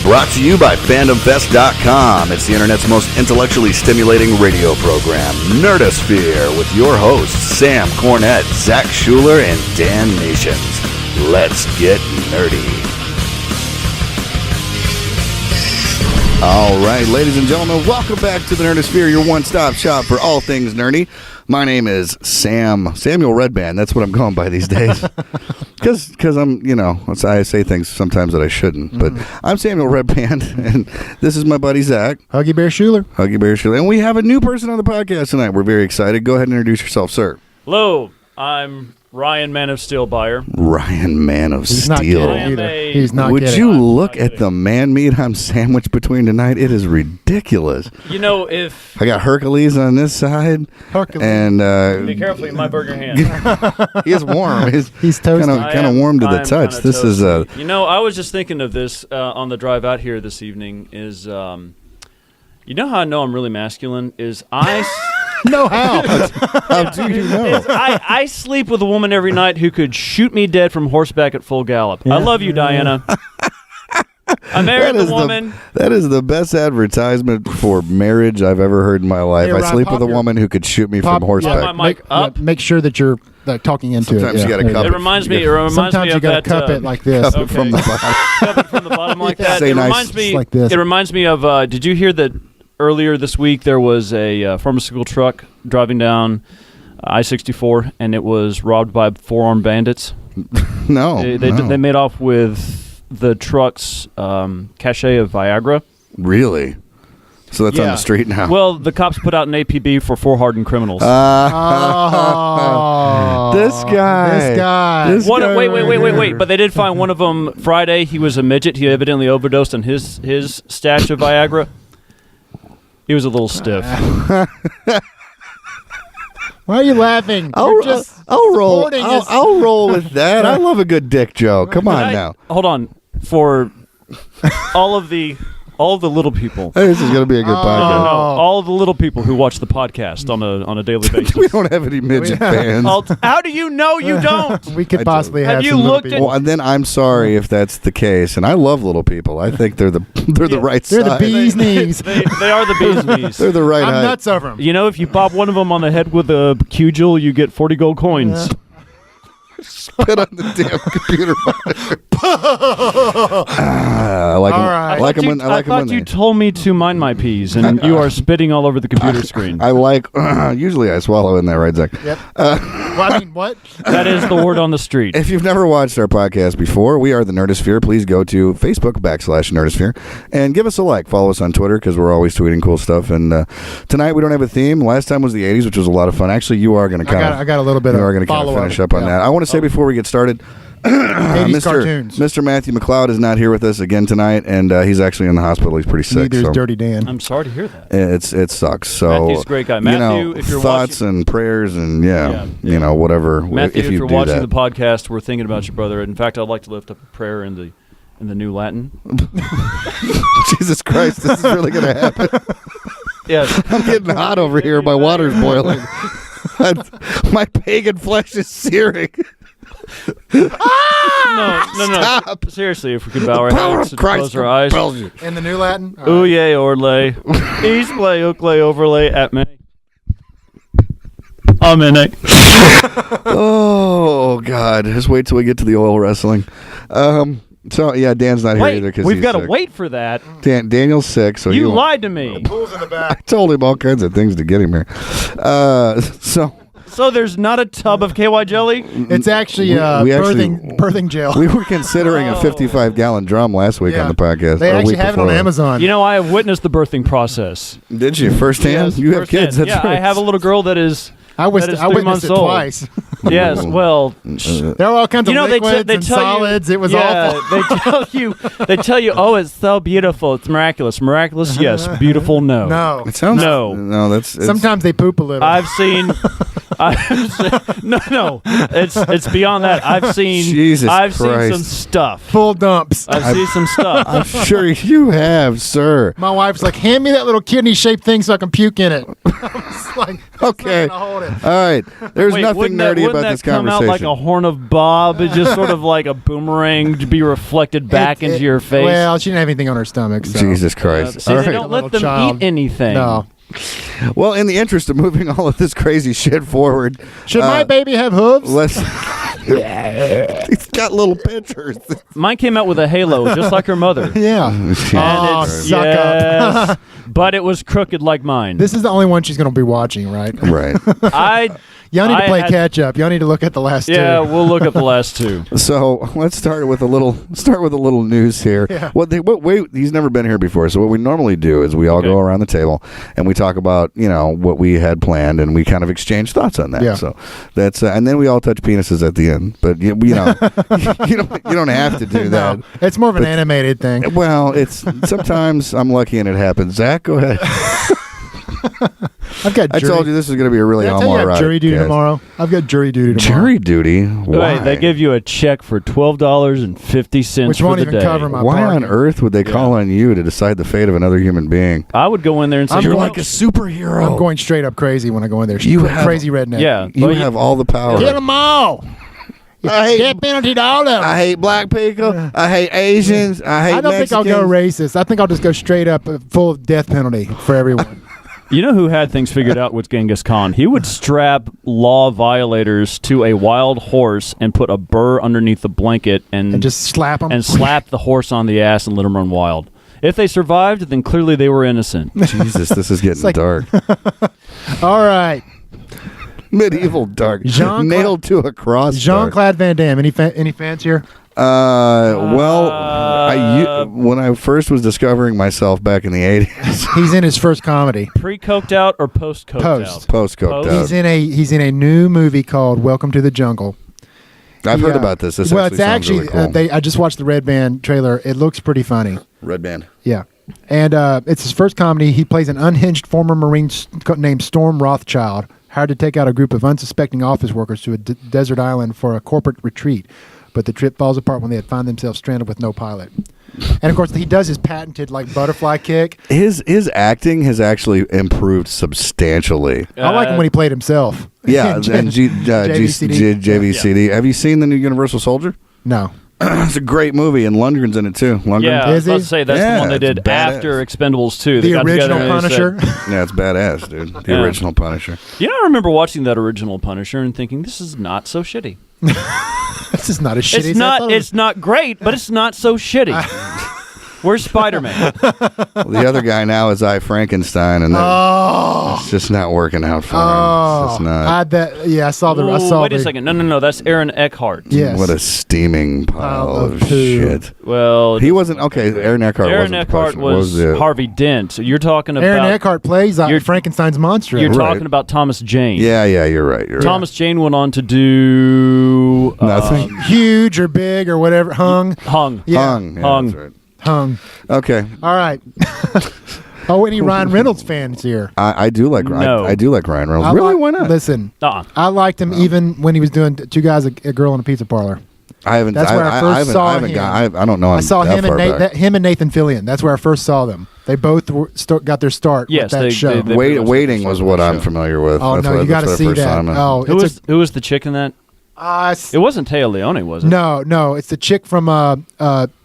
Brought to you by FandomFest.com. It's the internet's most intellectually stimulating radio program, Nerdosphere, with your hosts, Sam Cornett, Zach Schuler, and Dan Nations. Let's get nerdy. All right, ladies and gentlemen, welcome back to the Nerdosphere, your one-stop shop for all things nerdy. My name is Samuel Redband. That's what I'm going by these days. Because I'm, I say things sometimes that I shouldn't. But I'm Samuel Redband, and this is my buddy Zach. Huggy Bear Schuler. And we have a new person on the podcast tonight. We're very excited. Go ahead and introduce yourself, sir. Hello, I'm Ryan Man of Steel Beyer. Ryan Man of Steel. He's not Would kidding. you look at the man meat I'm sandwiched between tonight? It is ridiculous. You know, if... I got Hercules on this side. And be careful, my burger hand. He is warm. He's toasty. Kind of warm to the touch. This is I was just thinking of this on the drive out here this evening. Is you know how I know I'm really masculine? Is I... No, how? How do you know? I sleep with a woman every night who could shoot me dead from horseback at full gallop. Yeah. I love you, Diana. I married the woman. That is the best advertisement for marriage I've ever heard in my life. I sleep with a woman who could shoot me from horseback. My mic up. Make sure that you're talking into Sometimes it. you got to cup it. It reminds me Sometimes of that. You got to cup it like this. Cup it from the bottom. Cup it from the bottom like that. Say It nice. reminds me. Like this. It reminds me of. Did you hear that? Earlier this week, there was a pharmaceutical truck driving down I-64, and it was robbed by four-armed bandits. No. They made off with the truck's cachet of Viagra. Really? So that's on the street now? Well, the cops put out an APB for 4 hardened criminals. This guy. Wait. But they did find one of them Friday. He was a midget. He evidently overdosed on his stash of Viagra. He was a little stiff. Why are you laughing? I'll roll with that. I love a good dick joke. Come on now. Hold on. For all of the little people. Hey, this is going to be a good podcast. No. All of the little people who watch the podcast on a daily basis. We don't have any midget fans. How do you know you don't? We could possibly have you some looked little at- people. Well, and then I'm sorry if that's the case. And I love little people. I think they're the right They're size. the bee's knees. They are the bee's knees. They're the right I'm height. nuts over them. You know, if you pop one of them on the head with a cudgel, you get 40 gold coins. Spit on the damn computer monitor. I like them. right. I like them. I thought you told me to mind my peas, and you are spitting all over the computer screen. I like. Usually, I swallow in there, right, Zach? Yep. What? That is the word on the street. If you've never watched our podcast before, we are the Nerdosphere. Please go to Facebook.com/Nerdosphere and give us a like. Follow us on Twitter because we're always tweeting cool stuff. And tonight we don't have a theme. Last time was the 80s, which was a lot of fun. Actually, you are going to I got a little bit. You are going to kind of finish up on that. I want to say before we get started, 80s cartoons. Mr. Matthew McLeod is not here with us again tonight, and he's actually in the hospital. He's pretty sick. Neither is Dirty Dan. I'm sorry to hear that. It sucks. So Matthew's a great guy. Matthew, if you're thoughts watching, and prayers and whatever. Matthew, if you're do watching that. the podcast, we're thinking about your brother. In fact, I'd like to lift up a prayer in the New Latin. Jesus Christ, this is really going to happen. Yes, I'm getting hot over here. My water's boiling. My pagan flesh is searing. No. Stop. Seriously, if we could bow our heads and close our eyes. In the New Latin? Ooh, yay, orlay. East play, uklay, overlay, at me. Amen. Oh, God. Just wait till we get to the oil wrestling. So, yeah, Dan's not here either. Cause we've got to sick. wait for that. Daniel's sick. So you lied to me. Pools in the back. I told him all kinds of things to get him here. So there's not a tub of KY jelly? It's actually birthing gel. We were considering a 55-gallon drum last week on the podcast. They actually week have it on before. Amazon. You know, I have witnessed the birthing process. Did you firsthand? Yes, You have kids. That's right. I have a little girl that is. I witnessed 3 months it old. twice. Yes, well, There were all kinds of liquids and solids. It was awful. They tell you, oh, it's so beautiful. It's miraculous. Miraculous, yes. Beautiful, no. No. It sounds No. That's Sometimes they poop a little. I've seen. No. It's beyond that. I've seen. Jesus I've seen Christ. some stuff. Full dumps. I've seen some stuff. I'm sure you have, sir. My wife's like, hand me that little kidney-shaped thing so I can puke in it. Okay. All right. There's nothing nerdy about this conversation. Come out like a horn of Bob? It's just sort of like a boomerang to be reflected back into your face. Well, she didn't have anything on her stomach. So. Jesus Christ. See, they don't let them eat anything. No. Well, in the interest of moving all of this crazy shit forward, should my baby have hooves? He's got little pictures. Mine came out with a halo, just like her mother. Yeah. And suck up. But it was crooked like mine. This is the only one she's going to be watching, right? Right. Y'all need to play catch up. Y'all need to look at the last two. Yeah, we'll look at the last two. So let's start with a little news here. Yeah. He's never been here before. So what we normally do is we all go around the table and we talk about what we had planned and we kind of exchange thoughts on that. Yeah. So that's and then we all touch penises at the end. But you don't have to do that. No, it's more of an animated thing. Well, it's sometimes I'm lucky and it happens. Zach, go ahead. I've got. I told you this is going to be a really homoerotic. Jury duty tomorrow. I've got jury duty tomorrow. Jury duty? Why? Right, they give you a check for $12.50 which for won't the even day. cover my Why parking. on earth would they call on you to decide the fate of another human being? I would go in there and say, You're like a superhero. I'm going straight up crazy when I go in there. You have- crazy redneck. Yeah. You have all the power. Kill them all. Death penalty to all of them. I hate black people. I hate Asians. I hate I don't Mexicans. think I'll go racist. I think I'll just go straight up full of death penalty for everyone. You know who had things figured out with Genghis Khan? He would strap law violators to a wild horse and put a burr underneath the blanket and just slap them. And slap the horse on the ass and let him run wild. If they survived, then clearly they were innocent. Jesus, this is getting dark. All right. Medieval dark. Nailed to a cross. Jean-Claude Van Damme. Any fans here? When I first was discovering myself back in the 80s. He's in his first comedy. Pre-coked out or post-coked out? Post-coked out. He's in a new movie called Welcome to the Jungle. I've heard about this. This it's actually sounds really cool. I just watched the Red Band trailer. It looks pretty funny. Red Band. Yeah. And it's his first comedy. He plays an unhinged former Marine named Storm Rothschild, hired to take out a group of unsuspecting office workers to a desert island for a corporate retreat. But the trip falls apart when they find themselves stranded with no pilot. And, of course, he does his patented, butterfly kick. His acting has actually improved substantially. I like him when he played himself. Yeah, and JVCD. Have you seen the new Universal Soldier? No. It's a great movie, and Lundgren's in it, too. Lundgren. Yeah, I was about to say, that's the one they did after Expendables 2. The original Punisher. Yeah, it's badass, dude. The original Punisher. You know, I remember watching that original Punisher and thinking, this is not so shitty. This is not as shitty as it's not great, but it's not so shitty. Where's Spider-Man? The other guy now is I Frankenstein, and it's just not working out for him. It's just not. I saw the. Wait a second. No. That's Aaron Eckhart. Yes. What a steaming pile of shit. Well, he wasn't okay. Aaron Eckhart. Aaron Eckhart was Harvey Dent. So you're talking about Aaron Eckhart plays Frankenstein's monster. You're talking about Thomas Jane. Yeah. You're right. Thomas Jane went on to do nothing. Huge or big or whatever. Hung. Yeah, Hung. That's right. Hung. Okay. All right. Any Ryan Reynolds fans here? I do like. No. I do like Ryan Reynolds. Really? Why not? Listen, I liked him even when he was doing Two Guys, a Girl in a Pizza Parlor. I haven't. That's where I first saw him. I don't know. I saw him and Nathan Fillion. That's where I first saw them. They both got their start with that show. Waiting was what I'm familiar with. Oh, no, you got to see that. Oh, who was the chick in that? It wasn't Téa Leoni, was it? No, it's the chick from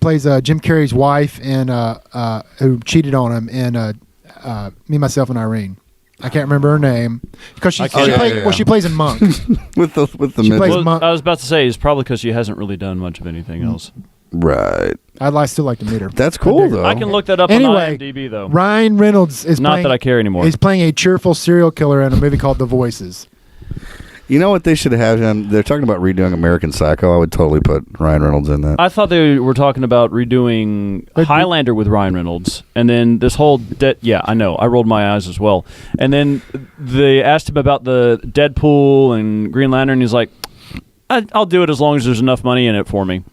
plays Jim Carrey's wife and who cheated on him in Me, Myself, and Irene. I can't remember her name because she plays in Monk. with the I was about to say it's probably because she hasn't really done much of anything else. Right. I'd still like to meet her. That's cool though. I can look that up on IMDb though. Ryan Reynolds is not that I care anymore. He's playing a cheerful serial killer in a movie called The Voices. You know what they should have him? They're talking about redoing American Psycho. I would totally put Ryan Reynolds in that. I thought they were talking about redoing Highlander with Ryan Reynolds. And then this whole... yeah, I know. I rolled my eyes as well. And then they asked him about the Deadpool and Green Lantern. And he's like, I'll do it as long as there's enough money in it for me.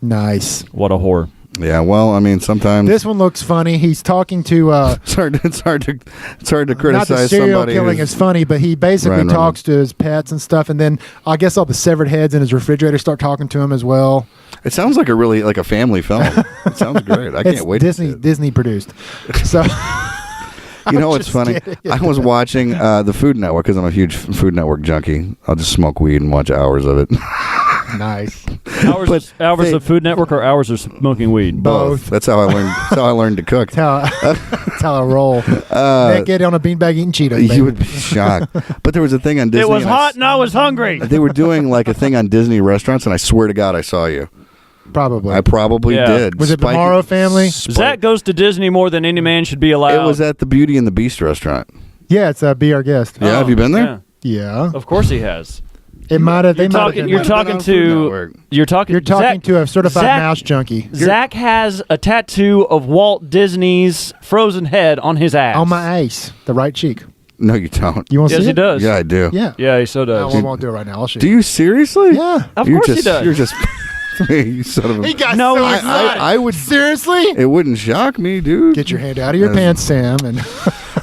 Nice. What a whore. Yeah, well, I mean, sometimes this one looks funny. He's talking to. It's hard to criticize not the serial somebody. Killing is funny, but he basically talks to his pets and stuff, and then I guess all the severed heads in his refrigerator start talking to him as well. It sounds like a family film. It sounds great. I can't wait. Disney produced. So. You know what's Just funny? kidding. I was watching the Food Network because I'm a huge Food Network junkie. I'll just smoke weed and watch hours of it. Nice. Hours of Food Network or hours of smoking weed? Both. That's how I learned. That's how I learned to cook. That's how I roll. Naked on a beanbag eating Cheetos. Baby. You would be shocked. But there was a thing on Disney. It was hot and I was hungry. They were doing like a thing on Disney restaurants, and I swear to God, I saw you. Probably. I probably Yeah. did. Was it the Morrow family? Zach goes to Disney more than any man should be allowed. It was at the Beauty and the Beast restaurant. Yeah, it's Be Our Guest. Yeah, have you been there? Yeah. Yeah. Of course he has. It might have. They might have been. You're talking You're talking to a certified Zach- mouse junkie. Zach has a tattoo of Walt Disney's frozen head on his ass. On my ace, the right cheek. No, you don't. You want to Yes, see he it? does. Yeah, I do. Yeah. Yeah, he so No, does. I won't do it right now. I'll show Do you. you seriously? Yeah. Of You're course he just, does. You're just. You son of a. got No, so he's excited. not. I would. Seriously? It wouldn't shock me, dude. Get your hand out of your pants, Sam. And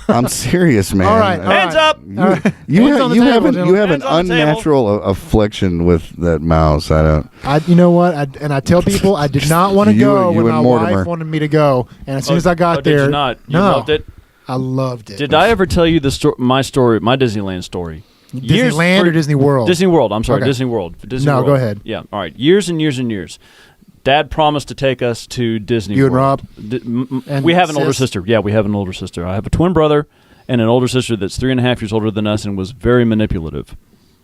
I'm serious, man. All right, all Hands right. up. All right. You, Hands on the you table, have an gentlemen. Hands on the table. unnatural affliction with that mouse. I don't. You know what? I tell people I did not want to You- go you when and my Mortimer. wife wanted me to go, and as soon as I got did there, you not? You no, loved it? I loved it. Did I ever tell you my Disneyland story? Disneyland or Disney World? Disney World. I'm sorry, Okay. Disney World. Disney No, World. go ahead. Yeah. All right. Years and years and years. Dad promised to take us to Disney You and World. Rob? And We have an older sis? sister. Yeah, we have an older sister. I have a twin brother and an older sister that's 3.5 years older than us and was very manipulative.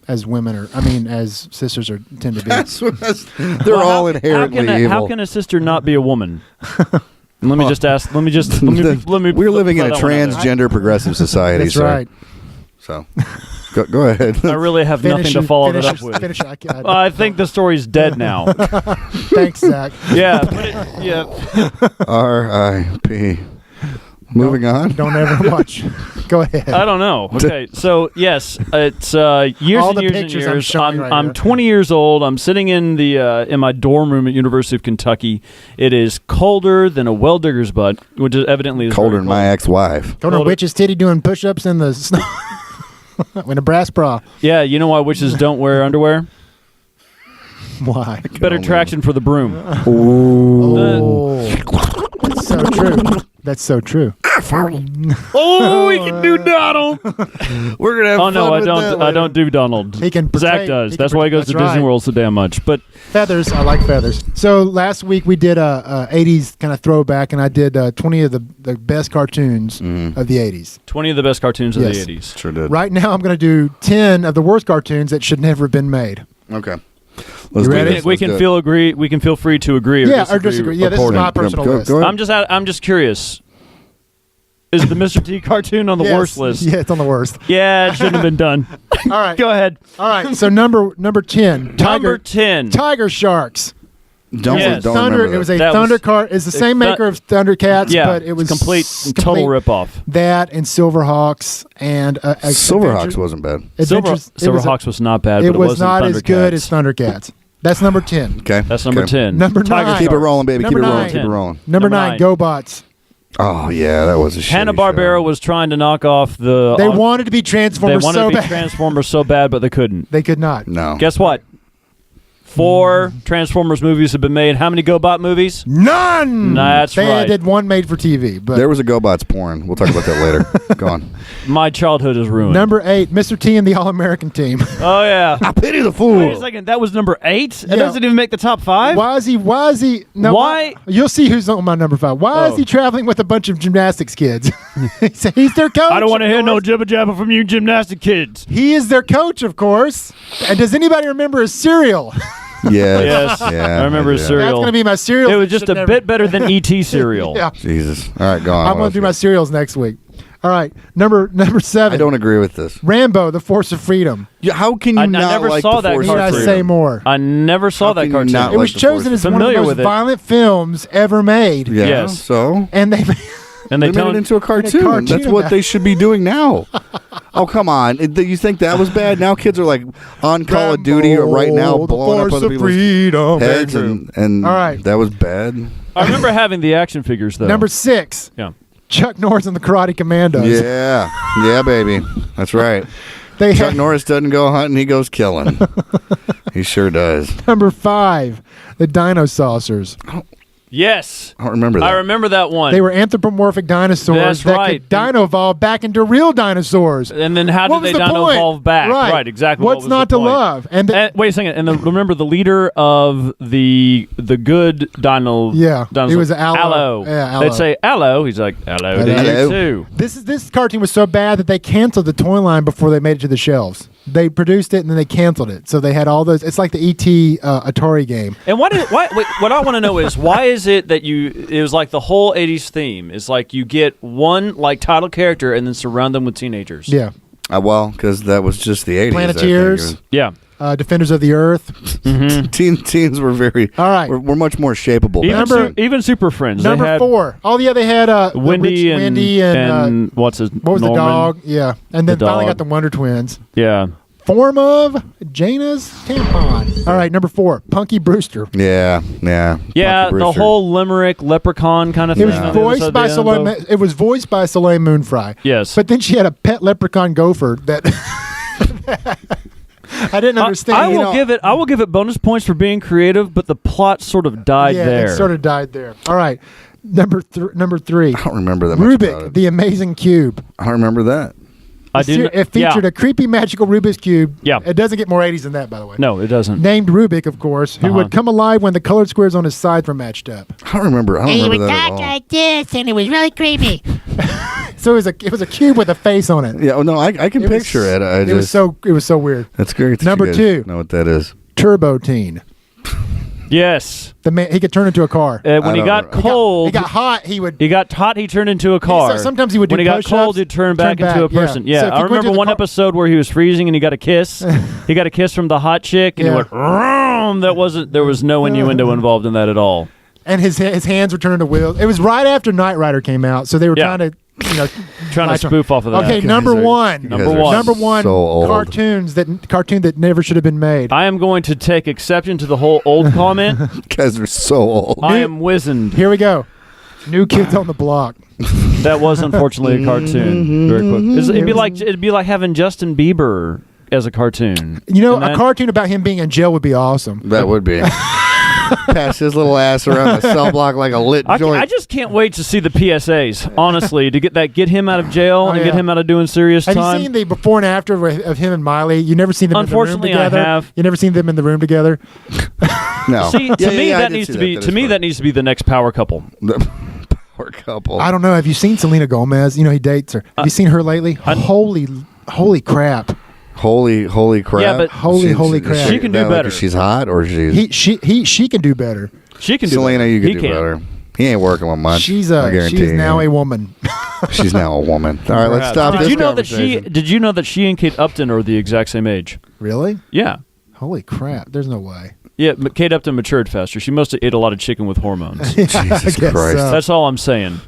As women are, as sisters are tend to be. They're all inherently evil. How can a sister not be a woman? Let me just ask. Let me. We're living in a put that one out there. transgender progressive society, That's sir. right. So, go ahead. I really have nothing to follow that up with. Finish it. I think the story's dead now. Thanks, Zach. Yeah. Yeah. R.I.P. Moving on. Don't ever watch. Go ahead. I don't know. Okay, so yes, it's years All and the years and pictures I'm years. showing right I'm here. 20 years old. I'm sitting in the in my dorm room at University of Kentucky. It is colder than a well digger's butt, which is evidently is Colder very than my cold. ex-wife. Go to a witch's titty doing push-ups in the snow in a brass bra. Yeah, you know why witches don't wear underwear? Why? Better traction for the broom. Oh, that's so true. That's so true. Oh, we can do Donald. We're gonna have Oh no, fun I with don't. that I later. don't do Donald. He can Zach portray- does. he That's can why he goes to that's Disney right. World so damn much. But Feathers. I like feathers. So last week we did a 80s kind of throwback, and I did 20 of the best cartoons of the 80s. 20 of the best cartoons of Yes. the 80s. Sure did. Right now I'm going to do 10 of the worst cartoons that should never have been made. Okay. Let's You do ready? this. We Let's can do it. feel agree. We can feel free to agree or Yeah, disagree. or disagree. Yeah, this is according- my personal Go list. ahead. I'm just curious. Is the Mr. T cartoon on the Yes. worst list? Yeah, it's on the worst. Yeah, it shouldn't have been done. All right. Go ahead. All right. So number 10. Number 10. Tiger Sharks. Don't, Yes. don't Thunder. remember It was that. a That was- Thunder car. It's the same Thu- maker of Thundercats, Yeah, but it was complete total ripoff. That and Silverhawks and Silverhawks wasn't bad. Silverhawks was not bad, It but it was wasn't not as good as Thundercats. Thundercats. That's number 10. Okay. That's number Okay. 10. Number Tiger 9. Keep it rolling, baby. Number Keep it rolling. 9. Keep it rolling. Number Number 9. 9. GoBots. Oh yeah, that was a shitty Hanna-Barbera show. was trying to knock off the... They wanted to be they Transformers wanted so to be bad. Transformers so bad, but they couldn't. They could not. No. Guess what? 4 Transformers movies have been made. How many GoBot movies? None. That's they right. did one made for TV, but There was a GoBots porn. We'll talk about that later. Go on. My childhood is ruined. number 8, Mr. T and the All-American Team. Oh, yeah. I pity the fool. Wait a second. That was number 8? It Yeah. doesn't even make the top 5? Why is he? No, Why- You'll see who's on my number 5. Why is Oh. he traveling with a bunch of gymnastics kids? He's their coach. I don't want to of hear no course. jibba jabba from you gymnastic kids. He is their coach, of course. And does anybody remember his cereal? Yes. Yes. Yeah, I remember his do. cereal. That's going to be my cereal. It was just a bit better than E.T. cereal. Yeah. Jesus. All right, go on. I'm going to do my cereals next week. All right, number 7. I don't agree with this. Rambo: The Force of Freedom. Yeah, how can you I not never like saw the that Force Need of I cartoon. Freedom? say more? I never saw How that can you cartoon. not It like was the chosen Force as one of the Familiar most with it. violent films ever made. Yeah. Yes. So And they And they they made tell it into a cartoon. cartoon That's what about they should be doing now. Oh, come on. You think that was bad? Now kids are like on Call of Duty or right now the blowing up Force other of people's freedom. heads. Very true. And All right. that was bad. I remember having the action figures though. Number 6. Yeah. Chuck Norris and the Karate Commandos. Yeah. Yeah, baby. That's right. They Chuck had Norris doesn't go hunting, he goes killing. He sure does. number 5, the Dino Saucers. Yes. I don't remember that. I remember that one. They were anthropomorphic dinosaurs That's that right. could dino evolve back into real dinosaurs. And then how What did was they the dino point? evolve back? Right. Exactly. What's what was not the to point? love? And Wait a second. And remember the leader of the good dino. Yeah, dinosaur, he was Aloe. Yeah, Aloe. They'd say Aloe. He's like Aloe to Hello. you too. This cartoon was so bad that they canceled the toy line before they made it to the shelves. They produced it and then they canceled it. So they had all those. It's like the E.T. Atari game. And wait, what I want to know is why is it that it was like the whole 80s theme is like you get one like title character and then surround them with teenagers. Yeah, Well, because that was just the 80s. Planeteers. Yeah. Defenders of the Earth. Teens were very. All right. Were much more shapeable. Even Super Friends. Number they had 4. Oh yeah, they had Wendy and what's his what was Norman? the dog? Yeah, and then The finally dog. got the Wonder Twins. Yeah. Form of Jaina's tampon. All right, number 4, Punky Brewster. Yeah. Yeah, Punky the Brewster. whole limerick leprechaun kind of It thing. was on the other side voiced of by the rainbow. Soleil. It was voiced by Soleil Moonfry. Yes. But then she had a pet leprechaun gopher that I didn't understand. I will give it bonus points for being creative, but the plot sort of died there. It sort of died there. All right, number 3. I don't remember that much about Rubik, it. the Amazing Cube. I don't remember that. It featured a creepy magical Rubik's Cube. Yeah. It doesn't get more 80s than that, by the way. No, it doesn't. Named Rubik, of course, who would come alive when the colored squares on his sides were matched up. I don't remember. I don't And he remember would that at talk all. like this, and it was really creepy. So it was a cube with a face on it. Yeah. No, I can picture it. It was so weird. That's great. that Number you guys 2. Know what that is? Turbo Teen. Yes. The man, he could turn into a car. When he got cold, He got hot. He would. he turned into a car. Sometimes he would do when he got push-ups, cold, he'd turn back into a person. yeah. Yeah, So if I you went remember to the one car- episode where he was freezing and he got a kiss. He got a kiss from the hot chick, and Yeah. he went. "Vroom." There was no innuendo involved in that at all. And his hands were turned into wheels. It was right after Knight Rider came out, so they were Yeah. trying to, Trying to spoof off of that. Okay, guys number are- one. you Number guys are one. Number one. So old. Cartoon that never should have been made. I am going to take exception to the whole old comment. You guys are so old. I am wizened. Here we go. New Kids on the Block. That was unfortunately a cartoon. Very quick. It'd be like having Justin Bieber as a cartoon. You know, And a that- cartoon about him being in jail would be awesome. That would be. Pass his little ass around the cell block like a lit joint. I just can't wait to see the PSAs. Honestly, to get him out of jail and yeah. get him out of doing serious Have time. you seen the before and after of him and Miley? You never seen them Unfortunately, in the room together. I have. You never seen them in the room together. No. See, to me I that did needs see to be That to is me funny. that needs to be the next power couple. The power couple. I don't know. Have you seen Selena Gomez? You know he dates her. Have you seen her lately? Holy crap! Holy crap. Yeah, but- Holy crap. She can do like, better. She's hot or she's. She can do better. She can do Selena, better. you He can do can. better. He ain't working with much. She's I guarantee she's you. now a woman. She's now a woman. All right, let's Perhaps. stop Did this you know that she? conversation. Did you know that she and Kate Upton are the exact same age? Really? Yeah. Holy crap! There's no way. Yeah, but Kate Upton matured faster. She must have ate a lot of chicken with hormones. Jesus I guess Christ. so. That's all I'm saying.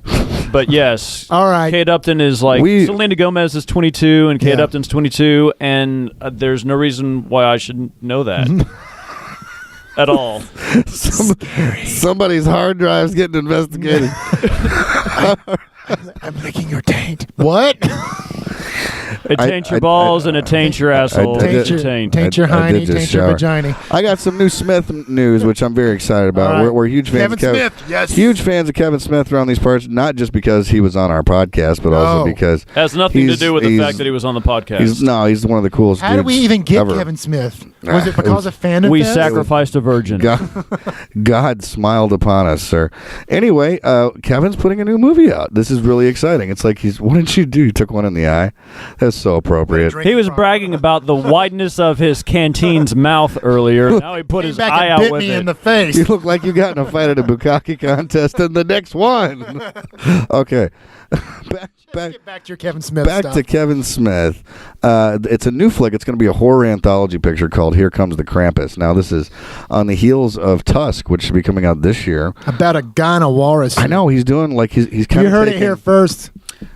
But yes, All right. Kate Upton is like Selena Gomez is 22 and Kate Yeah. Upton's 22, and there's no reason why I shouldn't know that at all. Somebody's hard drive's getting investigated. I'm licking your taint. What? It taints your balls and it taints your asshole. did- Taint your I did hiney, just taint your shower. vagina. I got some new Smith news, which I'm very excited about. All right. We're huge fans Kevin of Kevin Smith, yes. Huge fans of Kevin Smith around these parts, not just because he was on our podcast, but also No. because Has nothing to he's- do with the he's- fact that he was on the podcast. he's one of the coolest How did dudes we even get ever. Kevin Smith? Was it It because was- of Fandom We Fest? sacrificed a virgin. God smiled upon us, sir. Anyway, Kevin's putting a new movie out. This is really exciting. It's like what did you do? You took one in the eye? That's so appropriate. He was bragging about the wideness of his canteen's mouth earlier. Now he put Came his back eye and out bit with me it. in the face. You look like you got in a fight at a bukkake contest in the next one. Okay. Get back to your Kevin Smith Back stuff. to Kevin Smith. It's a new flick. It's going to be a horror anthology picture called Here Comes the Krampus. Now, this is on the heels of Tusk, which should be coming out this year. About a guy in a walrus. I know he's doing like he's kind You of heard it here first.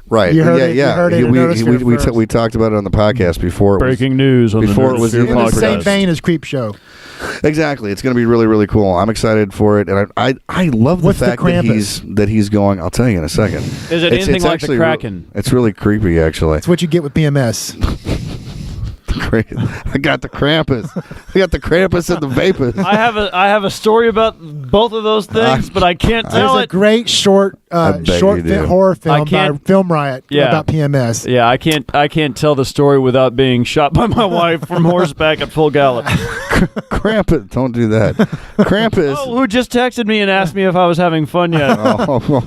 Right. You heard yeah, it- you yeah. heard it in Nerdosphere first. We talked about it on the podcast before. Breaking news on before the it was Nerdosphere even In the podcast. same vein as Creep Show. Exactly. It's going to be really, really cool. I'm excited for it, and I love the What's the fact Krampus? that he's going. I'll tell you in a second. Is it anything like the actually Kraken? It's really creepy, actually. It's what you get with PMS. I got the Krampus. I got the Krampus and the Vapors. I have a story about both of those things, but I can't tell There's it. a great short horror film by Film Riot about PMS. Yeah, I can't tell the story without being shot by my wife from horseback at full gallop. Krampus, don't do that. Krampus. Oh, who just texted me and asked me if I was having fun yet?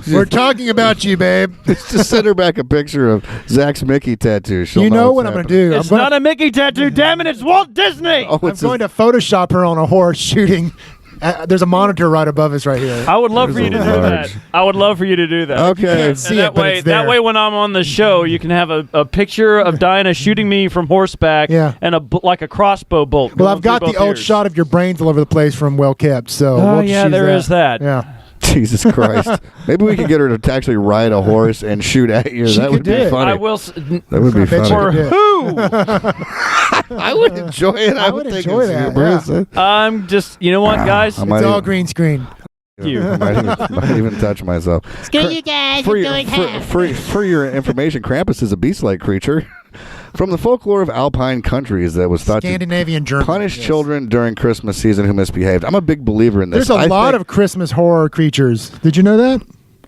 We're talking about you, babe. Just send her back a picture of Zach's Mickey tattoo. She'll You know what what's I'm going to do? It's not a Mickey tattoo, damn it! It's Walt Disney. Oh, I'm going to Photoshop her on a horse shooting. There's a monitor right above us right here. I would love for you to do that. I would love for you to do that. Okay. can't see it, but it's there. That way, when I'm on the show, you can have a picture of Diana shooting me from horseback, and like a crossbow bolt. Well, I've got the old shot of your brains all over the place from Well Kept. So oh yeah, there is that. Yeah. Jesus Christ. Maybe we could get her to actually ride a horse and shoot at you. That would be funny. I will. That would be funny. For who? I would enjoy it. I would think enjoy it's that. humorous. I'm just. You know what, guys? It's all green screen. I might even touch myself. Screw you guys. I'm going half. For your information, Krampus is a beast-like creature from the folklore of Alpine countries that was thought Scandinavian to German. punish children during Christmas season who misbehaved. I'm a big believer in this. There's a lot of Christmas horror creatures. Did you know that?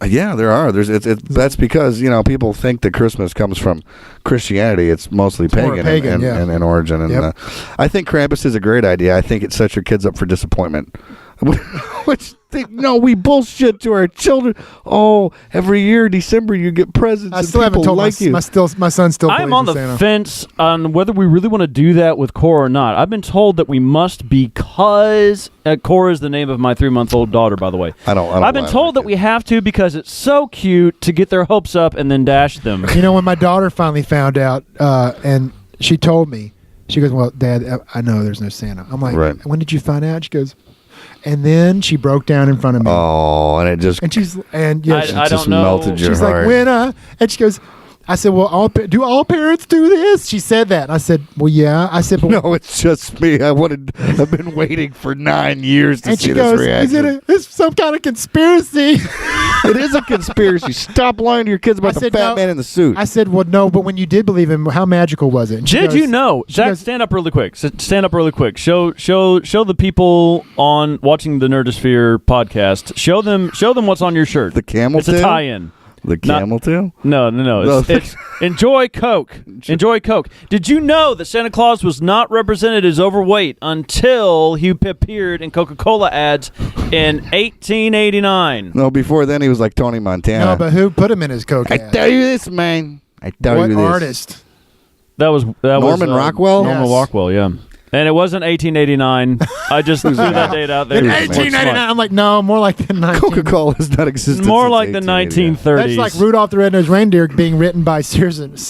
Yeah, there are. That's because people think that Christmas comes from Christianity. It's mostly pagan in origin. And I think Krampus is a great idea. I think it sets your kids up for disappointment. We bullshit to our children. Oh, every year December you get presents. I still haven't told my son still. I'm on the Santa. fence on whether we really want to do that with Cora or not. I've been told that we must because Cora is the name of my 3-month-old daughter, by the way. I've been told that we have to because it's so cute to get their hopes up and then dash them. When my daughter finally found out, and she told me, she goes, "Well, Dad, I know there's no Santa." I'm like, right. "When did you find out?" She goes. And then she broke down in front of me. Oh, and it just I don't know. Melted your she's heart. like, and she goes, I said, well, do all parents do this? She said that. I said, well, yeah. I said, but no, it's just me. I've been waiting for 9 years to see this reaction. Is it some kind of conspiracy? It is a conspiracy. Stop lying to your kids about the fat man in the suit. I said, well, no, but when you did believe him, how magical was it? Did you know? Zach, stand up really quick. Stand up really quick. Show the people on watching the Nerdosphere podcast. Show them what's on your shirt. The camel It's tail? a tie-in. The camel tail? No. It's enjoy Coke. Enjoy Coke. Did you know that Santa Claus was not represented as overweight until he appeared in Coca-Cola ads in 1889? No, before then he was like Tony Montana. No, but who put him in his Coke ad? I tell you this, man. What artist? That was Norman Rockwell? Norman Rockwell, yeah. And it wasn't 1889. I just threw that date out there. In 1899, I'm like, no, more like the 19... Coca-Cola has not existed more since like the 1930s. That's like Rudolph the Red-Nosed Reindeer being written by Sears and what's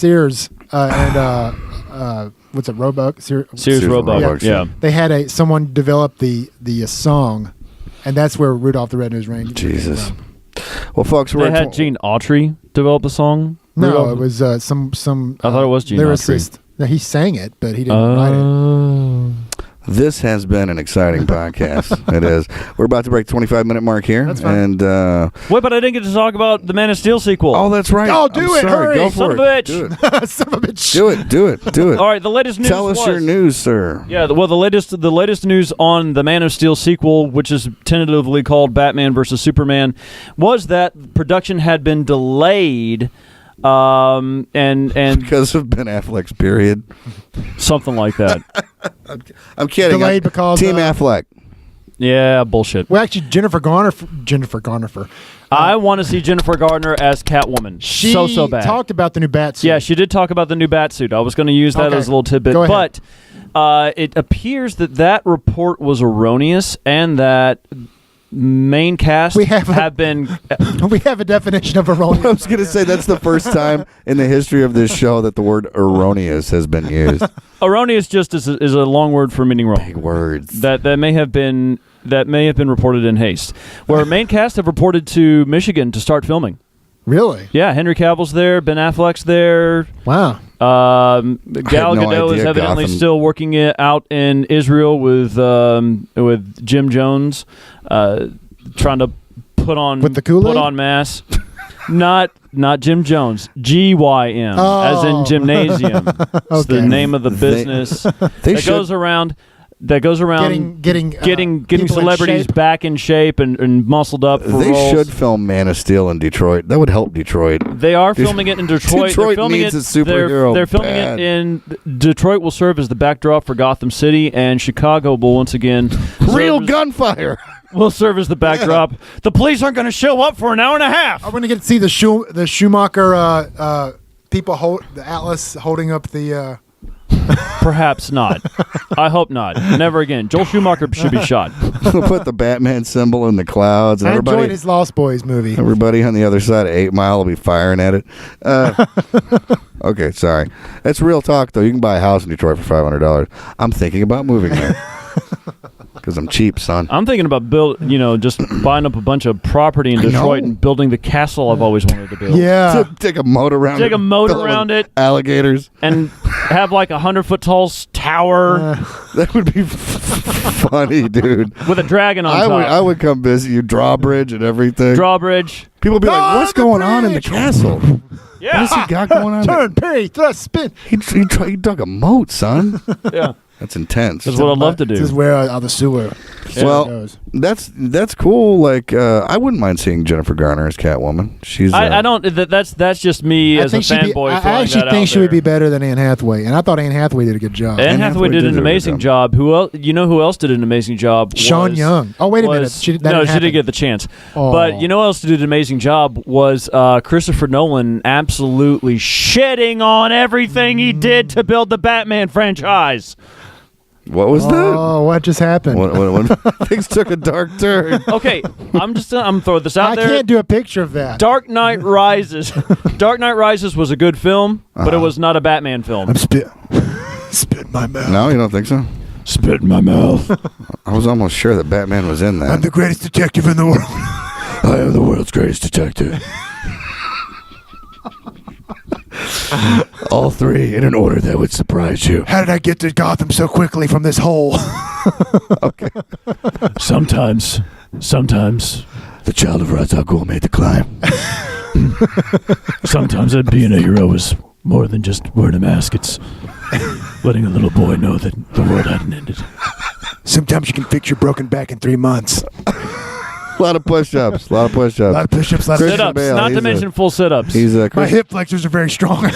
it, Roebuck? Sears Roebuck, yeah. They had someone develop the song, and that's where Rudolph the Red-Nosed Reindeer. Jesus. Well, folks, they had Gene Autry develop the song. No, Rudolph? it was some. I thought it was Gene lyricist. No, he sang it, but he didn't write it. This has been an exciting podcast. It is. We're about to break 25-minute mark here. That's fine. And wait, but I didn't get to talk about the Man of Steel sequel. Oh, that's right. Oh, do it! Sorry. Hurry! Go for Son it. of a bitch. Do it. Son of a bitch. Do it. All right, the latest news. Tell us your news, sir. Yeah, the latest news on the Man of Steel sequel, which is tentatively called Batman vs Superman, was that production had been delayed. And Because of Ben Affleck's period, something like that. I'm kidding. Delayed because Team Affleck. Yeah, bullshit. Well, actually, Jennifer Garner. I want to see Jennifer Gardner as Catwoman. She so bad. talked about the new bat suit. Yeah, she did talk about the new Batsuit. I was going to use that as a little tidbit, Go ahead. but it appears that report was erroneous and that main cast have been. We have a definition of erroneous. I was going to say that's the first time in the history of this show that the word erroneous has been used. Erroneous just is a long word for meaning wrong. Big words. That may have been reported in haste. Where main cast have reported to Michigan to start filming. Really? Yeah, Henry Cavill's there, Ben Affleck's there. Wow. Gal Gadot is evidently still working it out in Israel with Jim Jones, trying to put on with the Kool-Aid? put on mass. Not not Jim Jones. GYM, as in gymnasium. It's the name of the business that goes around getting celebrities back in shape and muscled up for They roles. should film Man of Steel in Detroit. That would help Detroit. They are filming it in Detroit. Detroit they're filming needs it, a superhero They're filming bad. it in Detroit. Will serve as the backdrop for Gotham City, and Chicago will once again Real gunfire. will serve as the backdrop. The police aren't going to show up for an hour and a half. Are we going to get to see the Schumacher people the Atlas holding up the? Perhaps not. I hope not. Never again. Joel Schumacher should be shot. We'll put the Batman symbol in the clouds. And I enjoyed everybody, his Lost Boys movie. everybody on the other side of 8 Mile will be firing at it. Okay, sorry. That's real talk, though. You can buy a house in Detroit for $500. I'm thinking about moving there. Because I'm cheap, son. I'm thinking about just buying up a bunch of property in Detroit and building the castle I've always wanted to build. Yeah. Take a moat around it. Take a moat fill around with it. Alligators. And have like 100-foot tall tower That would be funny, dude. with a dragon on top. I would come visit you, drawbridge and everything. Drawbridge. People would be like, what's the going on in the bridge." castle? Yeah. What has he got going on? Turn, parry, thrust, spin. He dug a moat, son. Yeah. That's intense. That's what I'd love to do. This is where the sewer. Well, goes. that's cool. Like, I wouldn't mind seeing Jennifer Garner as Catwoman. She's I don't. That's just me as a fanboy. I actually think she would be better than Anne Hathaway, and I thought Anne Hathaway did a good job. Anne Hathaway did an amazing job. Who else? You know who else did an amazing job? Sean Young. Oh, wait a minute. She didn't happen. get the chance. Oh. But you know who else did an amazing job was Christopher Nolan absolutely shitting on everything he did to build the Batman franchise. What was that? Oh, what just happened? What things took a dark turn. Okay, I'm throwing this out I there. can't do a picture of that. Dark Knight Rises. Dark Knight Rises was a good film, but it was not a Batman film. spit in my mouth. No, you don't think so? Spit in my mouth. I was almost sure that Batman was in that. I'm the greatest detective in the world. I am the world's greatest detective. All three in an order that would surprise you. How did I get to Gotham so quickly from this hole? Okay. Sometimes. The child of Ra's al Ghul made the climb. Sometimes being a hero is more than just wearing a mask. It's letting a little boy know that the world hadn't ended. Sometimes you can fix your broken back in 3 months. A lot of push-ups. A lot of push-ups, a lot of Christian Sit-ups, Bale, not to he's mention full sit-ups. He's a My hip flexors are very strong.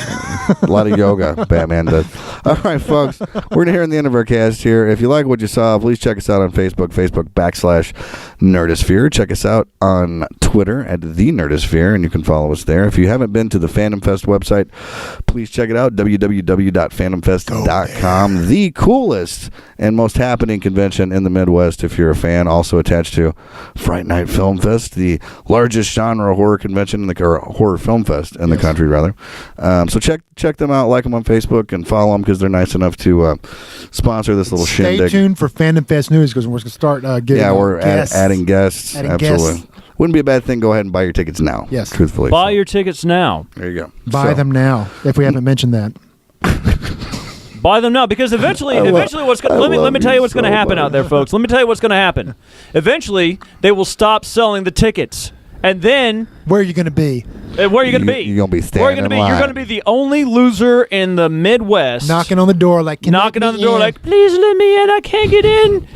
A lot of yoga, Batman does. All right, folks, we're nearing the end of our cast here. If you like what you saw, please check us out on Facebook.com/Nerdosphere. Check us out on Twitter at The Nerdosphere, and you can follow us there. If you haven't been to the Phantom Fest website, please check it out, www.phantomfest.com. The coolest and most happening convention in the Midwest, if you're a fan. Also attached to Fright Night Film Fest, the largest genre horror convention or horror film fest in the country, rather. So check them out, like them on Facebook, and follow them because they're nice enough to sponsor this little Stay shindig. tuned for Phantom Fest news because we're going to start getting we're guests. adding guests. Absolutely. Wouldn't be a bad thing. Go ahead and buy your tickets now. Yes. Truthfully. Buy your tickets now. There you go. Buy them now if we haven't mentioned that. Buy them now because eventually what's going let me tell you what's going to happen out there, folks. Let me tell you what's going to happen. Eventually, they will stop selling the tickets. And then Where are you going to be? where are you going to be? You're going to be standing Where are you going to be? in You're line. going to be the only loser in the Midwest. Knocking on the door like, can knocking let on the me door in? like, please let me in. I can't get in.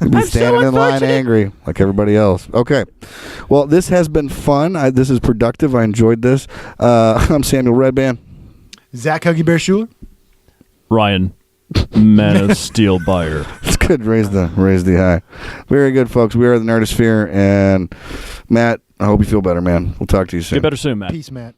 You'll be I'm so standing in line unfortunate. angry like everybody else. Okay. Well, this has been fun. This is productive. I enjoyed this. I'm Samuel Redband. Zach Huggy Bear Schuler. Ryan, Man of Steel Beyer. It's good. Raise the high. Very good, folks. We are the Nerdosphere. And Matt, I hope you feel better, man. We'll talk to you soon. Get better soon, Matt. Peace, Matt.